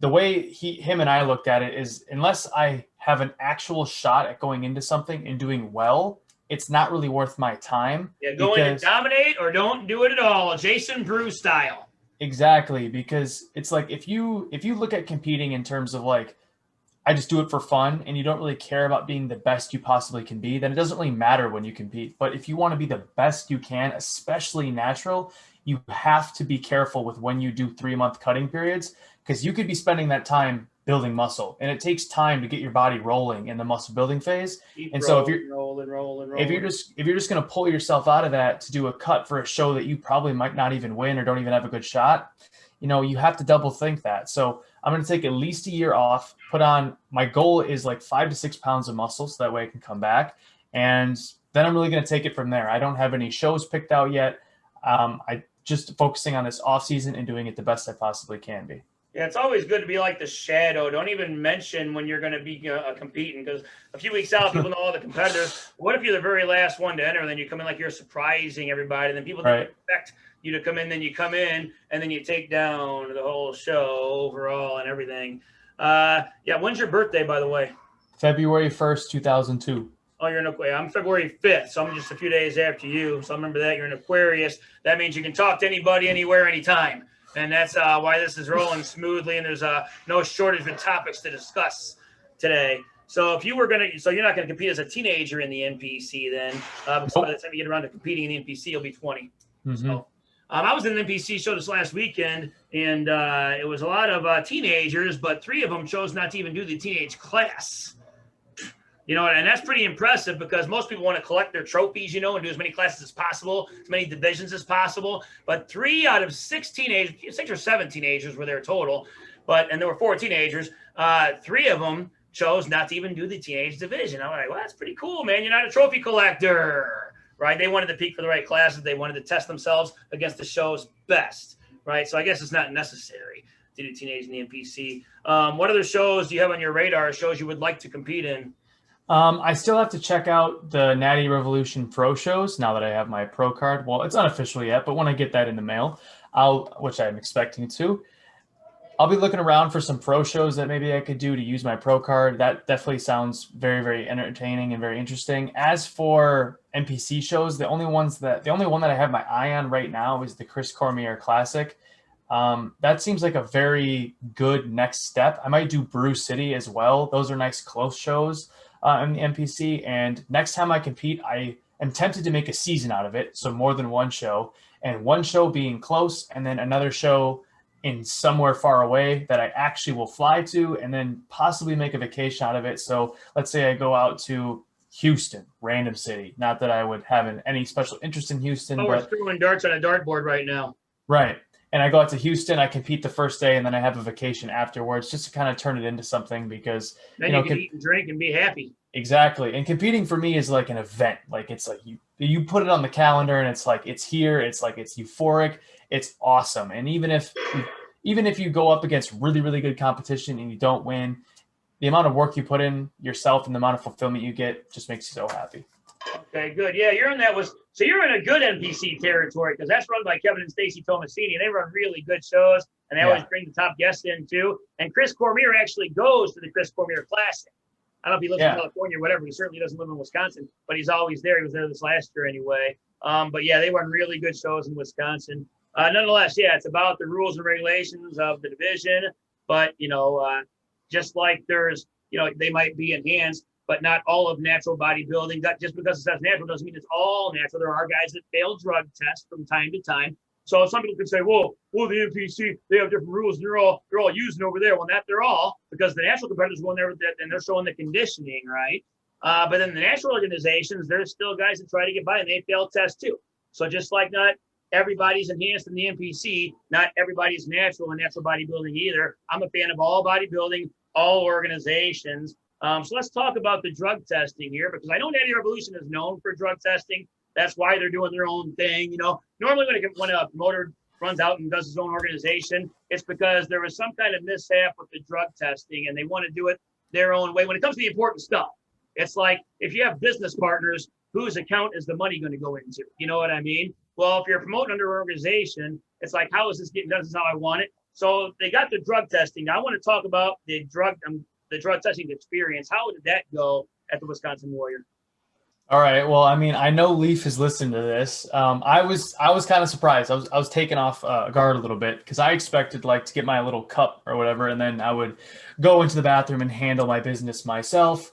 the way him and I looked at it is, unless I have an actual shot at going into something and doing well, it's not really worth my time. Yeah, go in to dominate or don't do it at all. Jason Brew style. Exactly, because it's like, if you look at competing in terms of like, I just do it for fun, and you don't really care about being the best you possibly can be, then it doesn't really matter when you compete. But if you want to be the best you can, especially natural, you have to be careful with when you do 3-month cutting periods, because you could be spending that time building muscle, and it takes time to get your body rolling in the muscle building phase. Keep So if rolling, if you're just going to pull yourself out of that to do a cut for a show that you probably might not even win or don't even have a good shot, you have to double think that. So I'm going to take at least a year off, put on, my goal is like 5 to 6 pounds of muscle, so that way I can come back. And then I'm really going to take it from there. I don't have any shows picked out yet. I just focusing on this off season and doing it the best I possibly can be. Yeah, it's always good to be like the shadow. Don't even mention when you're going to be competing, because a few weeks out, people know all the competitors. What if you're the very last one to enter, and then you come in like you're surprising everybody, and then people don't expect you to come in, then you come in, and then you take down the whole show overall and everything. When's your birthday, by the way? February 1st, 2002. Oh, you're an Aquarius. I'm February 5th, so I'm just a few days after you. So I remember that. You're an Aquarius. That means you can talk to anybody, anywhere, anytime. And that's why this is rolling smoothly, and there's no shortage of topics to discuss today. So if you were going to – so you're not going to compete as a teenager in the NPC then. Because by the time you get around to competing in the NPC, you'll be 20. Mm-hmm. So I was in an NPC show this last weekend, and it was a lot of teenagers, but 3 of them chose not to even do the teenage class. And that's pretty impressive, because most people want to collect their trophies, and do as many classes as possible, as many divisions as possible. But 3 out of 6 teenagers, 6 or 7 teenagers were there total, and there were 4 teenagers. 3 of them chose not to even do the teenage division. I'm like, well, that's pretty cool, man. You're not a trophy collector, right? They wanted to peak for the right classes. They wanted to test themselves against the show's best, right? So I guess it's not necessary to do teenage in the NPC. What other shows do you have on your radar, shows you would like to compete in? I still have to check out the Natty Revolution Pro shows now that I have my pro card. Well, it's unofficial yet, but when I get that in the mail, which I'm expecting to, I'll be looking around for some pro shows that maybe I could do to use my pro card. That definitely sounds very, very entertaining and very interesting. As for NPC shows, the only one that I have my eye on right now is the Chris Cormier Classic. That seems like a very good next step. I might do Brew City as well. Those are nice close shows in the NPC. And next time I compete, I am tempted to make a season out of it. So more than one show, and one show being close, and then another show in somewhere far away that I actually will fly to, and then possibly make a vacation out of it. So let's say I go out to Houston, random city. Not that I would have any special interest in Houston. We're throwing darts on a dartboard right now. Right. And I go out to Houston, I compete the first day, and then I have a vacation afterwards, just to kind of turn it into something, because then you can eat and drink and be happy. Exactly. And competing for me is like an event. Like, it's like you put it on the calendar, and it's like it's here. It's like it's euphoric. It's awesome. And even if you go up against really, really good competition and you don't win, the amount of work you put in yourself and the amount of fulfillment you get just makes you so happy. Okay, good. Yeah, you're in a good NPC territory, because that's run by Kevin and Stacy Tomasini. They run really good shows, and they always bring the top guests in too. And Chris Cormier actually goes to the Chris Cormier Classic. I don't know if he lives in California or whatever. He certainly doesn't live in Wisconsin, but he's always there. He was there this last year anyway. But yeah, they run really good shows in Wisconsin. Nonetheless, yeah, it's about the rules and regulations of the division. But, just like there's, they might be enhanced, but not all of natural bodybuilding. Just because it says natural doesn't mean it's all natural. There are guys that fail drug tests from time to time. So some people could say, well, the NPC, they have different rules, and they're all using over there. Well, not they're all, because the natural competitors go in there and they're showing the conditioning, right? But then the natural organizations, there's still guys that try to get by, and they fail tests too. So just like not everybody's enhanced in the NPC, not everybody's natural in natural bodybuilding either. I'm a fan of all bodybuilding, all organizations. So let's talk about the drug testing here, because I know Natty Revolution is known for drug testing. That's why they're doing their own thing. Normally when a promoter runs out and does his own organization, it's because there was some kind of mishap with the drug testing, and they want to do it their own way. When it comes to the important stuff, it's like if you have business partners, whose account is the money going to go into? You know what I mean? Well, if you're promoting under an organization, it's like, how is this getting done? This is how I want it. So they got the drug testing. Now I want to talk about the drug testing experience. How did that go at the Wisconsin Warrior? All right. Well, I mean, I know Leaf has listened to this. I was kind of surprised. I was taken off guard a little bit, because I expected to get my little cup or whatever, and then I would go into the bathroom and handle my business myself.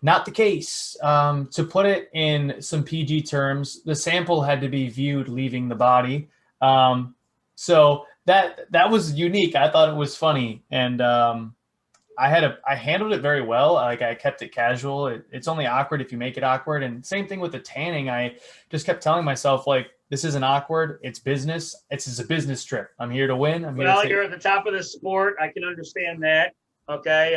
Not the case. To put it in some PG terms, the sample had to be viewed leaving the body. So that was unique. I thought it was funny, and I handled it very well. Like I kept it casual. It's only awkward if you make it awkward. And same thing with the tanning. I just kept telling myself like, this isn't awkward. It's business. It's a business trip. I'm here to win. I'm here Well, to you're at the top of the sport. I can understand that. Okay,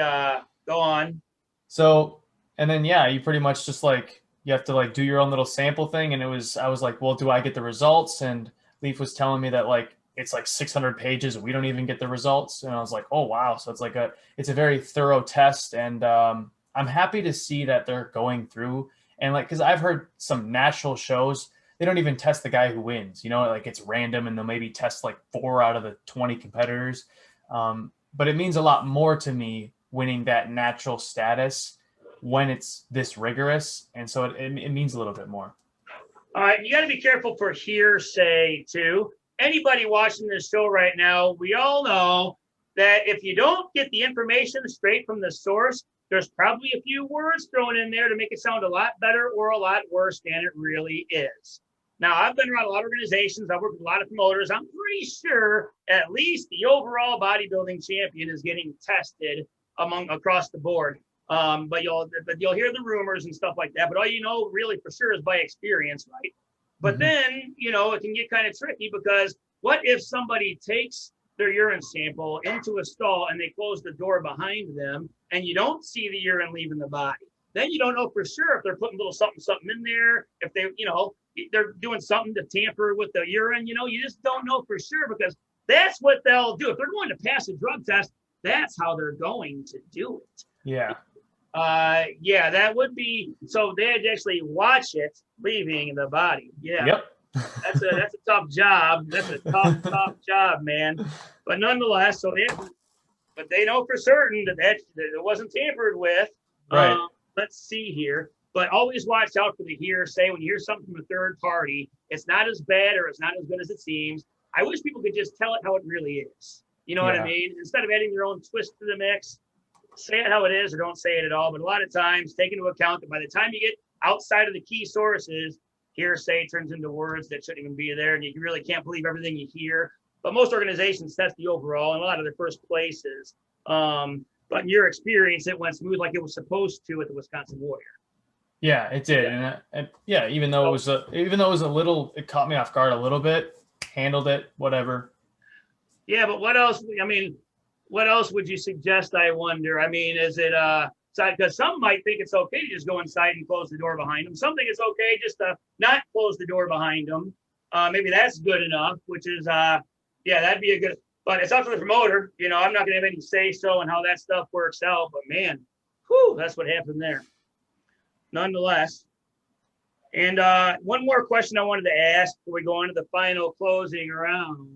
go on. So, and then, yeah, you pretty much just like, you have to like do your own little sample thing. And I was like, well, do I get the results? And Leaf was telling me that like, it's like 600 pages and we don't even get the results. And I was like, oh, wow. So it's a very thorough test. And I'm happy to see that they're going through and like, cause I've heard some national shows, they don't even test the guy who wins, like it's random and they'll maybe test like 4 out of the 20 competitors. But it means a lot more to me winning that natural status when it's this rigorous. And so it means a little bit more. All right, you got to be careful for hearsay too. Anybody watching this show right now, we all know that if you don't get the information straight from the source, there's probably a few words thrown in there to make it sound a lot better or a lot worse than it really is. Now, I've been around a lot of organizations. I've worked with a lot of promoters. I'm pretty sure at least the overall bodybuilding champion is getting tested across the board. But you'll hear the rumors and stuff like that. But all you know really for sure is by experience, right? But then, it can get kind of tricky because what if somebody takes their urine sample into a stall and they close the door behind them and you don't see the urine leaving the body? Then you don't know for sure if they're putting a little something in there, if they're doing something to tamper with the urine, you just don't know for sure because that's what they'll do. If they're going to pass a drug test, that's how they're going to do it. Yeah. Yeah, that would be, so they'd actually watch it leaving the body. Yeah. Yep. That's a tough job. That's a tough job, man. But nonetheless, but they know for certain that it wasn't tampered with. Right. Let's see here. But always watch out for the hearsay. When you hear something from a third party, it's not as bad or it's not as good as it seems. I wish people could just tell it how it really is. You know what I mean? Instead of adding your own twist to the mix, say it how it is or don't say it at all. But a lot of times, take into account that by the time you get outside of the key sources, hearsay turns into words that shouldn't even be there, and you really can't believe everything you hear. But most organizations test the overall and a lot of their first places. But in your experience, it went smooth like it was supposed to at the Wisconsin Warrior. Yeah, it did. And yeah, even though it was a little, it caught me off guard a little bit, handled it, whatever. Yeah, but what else? I mean, what else would you suggest? I wonder. I mean, is it because some might think it's okay to just go inside and close the door behind them. Some think it's okay just to not close the door behind them. Maybe that's good enough, which is that'd be a good. But it's up to the promoter. I'm not going to have any say so on how that stuff works out. But man, that's what happened there. Nonetheless. And one more question I wanted to ask before we go on to the final closing round.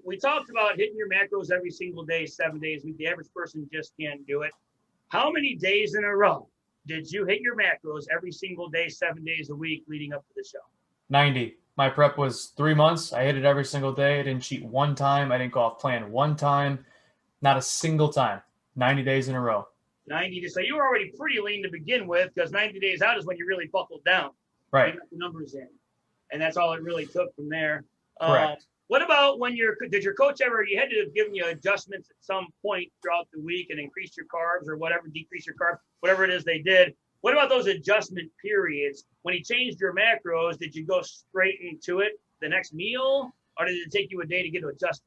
We talked about hitting your macros every single day, 7 days a week. The average person just can't do it. How many days in a row did you hit your macros every single day, 7 days a week leading up to the show? 90. My prep was 3 months. I hit it every single day. I didn't cheat one time. I didn't go off plan one time. Not a single time. 90 days in a row. 90. So you were already pretty lean to begin with because 90 days out is when you really buckled down. Right. You got the numbers in. And that's all it really took from there. Correct. What about did your coach ever, he had to have given you adjustments at some point throughout the week and increase your carbs or whatever, decrease your carbs, whatever it is they did. What about those adjustment periods? When he changed your macros, did you go straight into it the next meal or did it take you a day to get to adjust?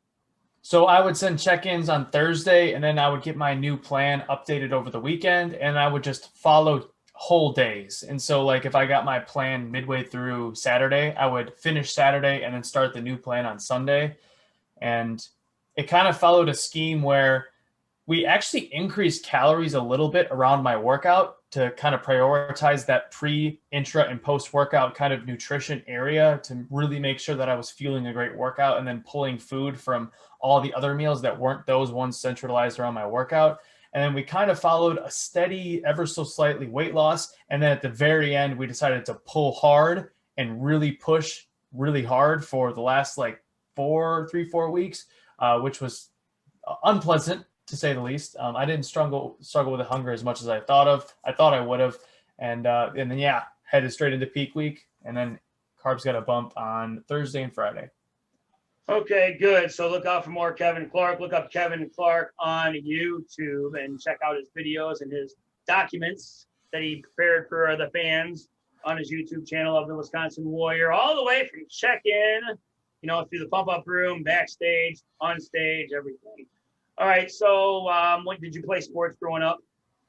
So I would send check-ins on Thursday and then I would get my new plan updated over the weekend and I would just follow whole days. And so like if I got my plan midway through Saturday, I would finish Saturday and then start the new plan on Sunday. And it kind of followed a scheme where we actually increased calories a little bit around my workout to kind of prioritize that pre, intra, and post-workout kind of nutrition area to really make sure that I was fueling a great workout and then pulling food from all the other meals that weren't those ones centralized around my workout. And then we kind of followed a steady, ever so slightly weight loss. And then at the very end, we decided to pull hard and really push really hard for the last like 4 weeks, which was unpleasant to say the least. I didn't struggle with the hunger as much as I thought I would have. And then, headed straight into peak week. And then carbs got a bump on Thursday and Friday. Okay, good. So look out for more Kevin Clark. Look up Kevin Clark on YouTube and check out his videos and his documents that he prepared for the fans on his YouTube channel of the Wisconsin Warrior, all the way from check-in, through the pump-up room, backstage, on stage, everything. All right. So when did you play sports growing up?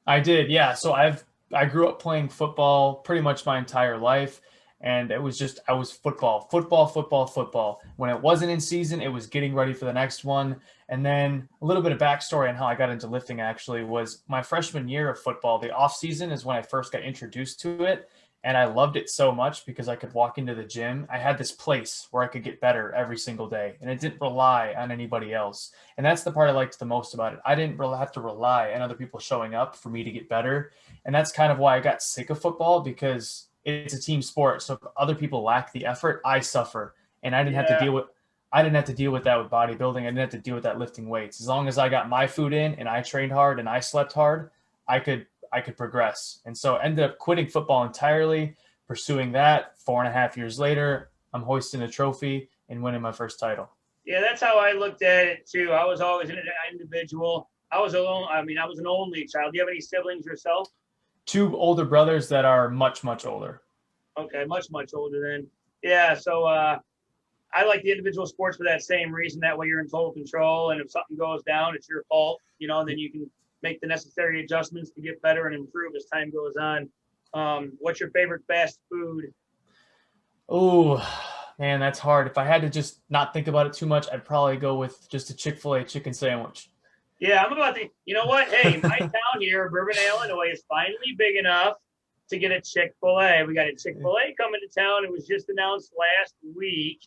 I did, yeah. So I grew up playing football pretty much my entire life. And it was just, I was football, football, football, football. When it wasn't in season, it was getting ready for the next one. And then a little bit of backstory on how I got into lifting actually was my freshman year of football. The off season is when I first got introduced to it. And I loved it so much because I could walk into the gym. I had this place where I could get better every single day. And it didn't rely on anybody else. And that's the part I liked the most about it. I didn't really have to rely on other people showing up for me to get better. And that's kind of why I got sick of football, because it's a team sport. So if other people lack the effort, I suffer. And I didn't have to deal with that with bodybuilding. I didn't have to deal with that lifting weights. As long as I got my food in and I trained hard and I slept hard, I could progress. And so I ended up quitting football entirely, pursuing that. 4.5 years later, I'm hoisting a trophy and winning my first title. Yeah, that's how I looked at it too. I was always an individual. I was alone. I mean, I was an only child. Do you have any siblings yourself? 2 older brothers that are much, much older. Okay, much, much older then. Yeah, so I like the individual sports for that same reason. That way you're in total control, and if something goes down, it's your fault, and then you can make the necessary adjustments to get better and improve as time goes on. What's your favorite fast food? Oh, man, that's hard. If I had to just not think about it too much, I'd probably go with just a Chick-fil-A chicken sandwich. Yeah, I'm about to. You know what? Hey, my town here, Bourbon, Illinois, is finally big enough to get a Chick-fil-A. We got a Chick-fil-A coming to town. It was just announced last week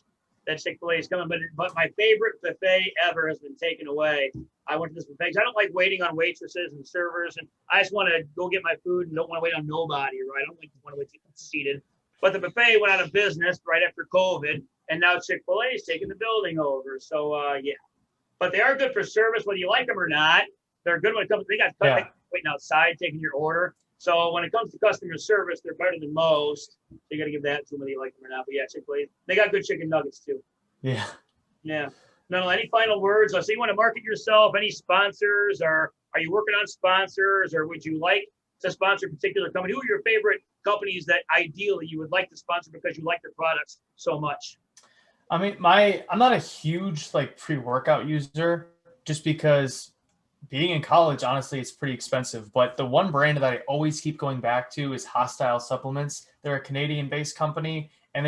that Chick-fil-A is coming. But my favorite buffet ever has been taken away. I went to this buffet. I don't like waiting on waitresses and servers, and I just want to go get my food and don't want to wait on nobody, right? I don't want to wait to get seated. But the buffet went out of business right after COVID, and now Chick-fil-A is taking the building over. So, yeah. But they are good for service, whether you like them or not. They're good when it comes. They got waiting outside taking your order. So when it comes to customer service, they're better than most. So you got to give that to them whether you like them or not. But yeah, Chick-fil-A, they got good chicken nuggets too. Yeah. Yeah. No, any final words? So you want to market yourself? Any sponsors? Or are you working on sponsors? Or would you like to sponsor a particular company? Who are your favorite companies that ideally you would like to sponsor because you like their products so much? I mean, I'm not a huge pre-workout user just because being in college, honestly, it's pretty expensive. But the one brand that I always keep going back to is Hostile Supplements. They're a Canadian-based company, and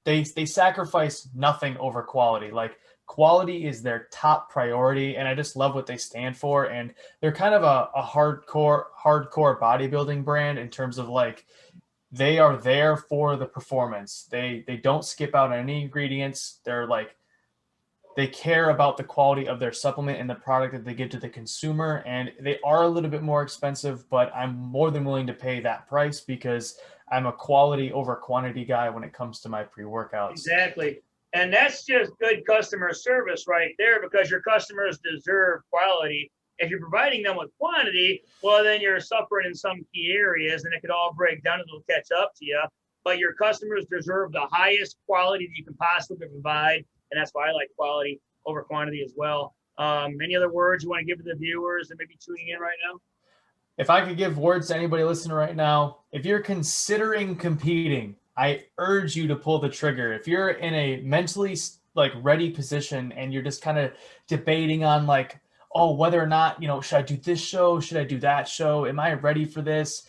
they sacrifice nothing over quality. Like, quality is their top priority, and I just love what they stand for. And they're kind of a hardcore bodybuilding brand in terms of they are there for the performance. They don't skip out on any ingredients. They care about the quality of their supplement and the product that they give to the consumer. And they are a little bit more expensive, but I'm more than willing to pay that price because I'm a quality over quantity guy when it comes to my pre-workouts. Exactly. And that's just good customer service right there, because your customers deserve quality. If you're providing them with quantity, well, then you're suffering in some key areas, and it could all break down and it'll catch up to you. But your customers deserve the highest quality that you can possibly provide, and that's why I like quality over quantity as well. Any other words you want to give to the viewers that may be tuning in right now? If I could give words to anybody listening right now, if you're considering competing, I urge you to pull the trigger. If you're in a mentally ready position and you're just kind of debating on whether or not, should I do this show? Should I do that show? Am I ready for this?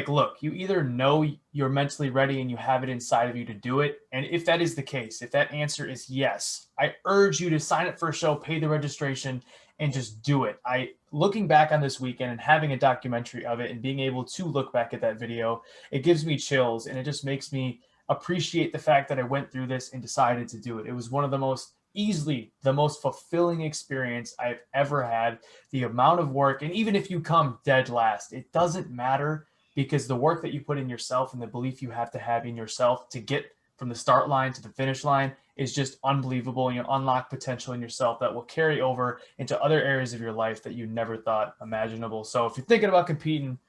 Look, you either know you're mentally ready and you have it inside of you to do it. And if that is the case, if that answer is yes, I urge you to sign up for a show, pay the registration, and just do it. Looking back on this weekend and having a documentary of it and being able to look back at that video, it gives me chills, and it just makes me appreciate the fact that I went through this and decided to do it. It was one of easily the most fulfilling experience I've ever had. The amount of work, and even if you come dead last, it doesn't matter, because the work that you put in yourself and the belief you have to have in yourself to get from the start line to the finish line is just unbelievable. And you unlock potential in yourself that will carry over into other areas of your life that you never thought imaginable. So if you're thinking about competing,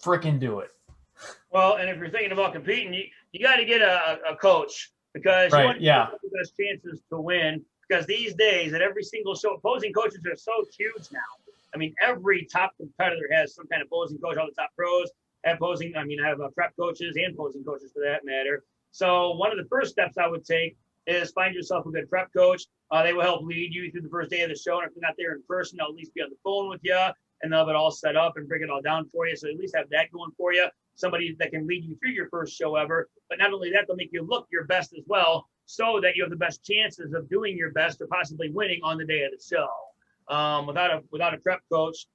frickin' do it. Well, and if you're thinking about competing, you got to get a coach. because you Right, want to yeah. have the best chances to win. Because these days, at every single show, opposing coaches are so huge now. I mean, every top competitor has some kind of opposing coach. All the top pros have opposing. I mean, I have prep coaches and opposing coaches for that matter. So one of the first steps I would take is find yourself a good prep coach. They will help lead you through the first day of the show. And if they're not there in person, they'll at least be on the phone with you, and they'll have it all set up and break it all down for you. So at least have that going for you. Somebody that can lead you through your first show ever. But not only that, they'll make you look your best as well, so that you have the best chances of doing your best or possibly winning on the day of the show. Without a prep coach,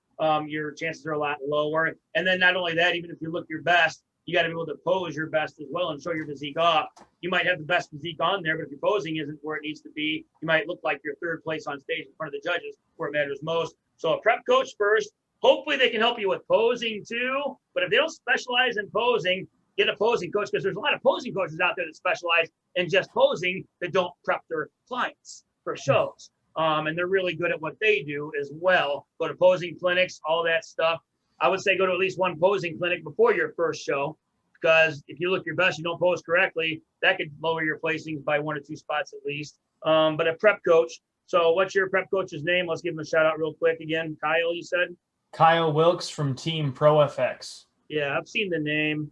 your chances are a lot lower. And then not only that, even if you look your best, you got to be able to pose your best as well and show your physique off. You might have the best physique on there, but if your posing isn't where it needs to be, you might look like you're third place on stage in front of the judges, where it matters most. So a prep coach first. Hopefully they can help you with posing too. But if they don't specialize in posing, get a posing coach, because there's a lot of posing coaches out there that specialize in just posing that don't prep their clients for shows. And they're really good at what they do as well. Go to posing clinics, all that stuff. I would say go to at least one posing clinic before your first show, because if you look your best, you don't pose correctly, that could lower your placings by 1 or 2 spots at least. But a prep coach. So what's your prep coach's name? Let's give him a shout out real quick again. Kyle, you said? Kyle Wilkes from Team Pro FX. Yeah, I've seen the name.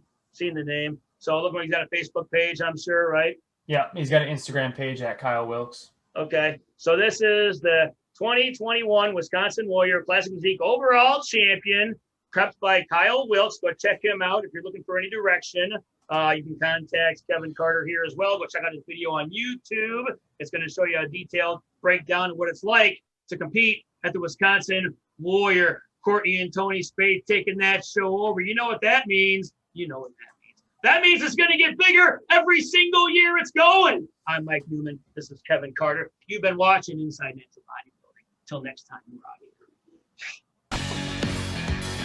So look, he's got a Facebook page, I'm sure, right? Yeah, he's got an Instagram page at Kyle Wilkes. Okay, so this is the 2021 Wisconsin Warrior Classic Physique overall champion, prepped by Kyle Wilkes. Go check him out if you're looking for any direction. You can contact Kevin Carter here as well. Go check out his video on YouTube. It's going to show you a detailed breakdown of what it's like to compete at the Wisconsin Warrior. Courtney and Tony Spade taking that show over. You know what that means. You know what that means. That means it's going to get bigger every single year it's going. I'm Mike Neumann. This is Kevin Carter. You've been watching Inside Natural Bodybuilding. Till next time, Robbie.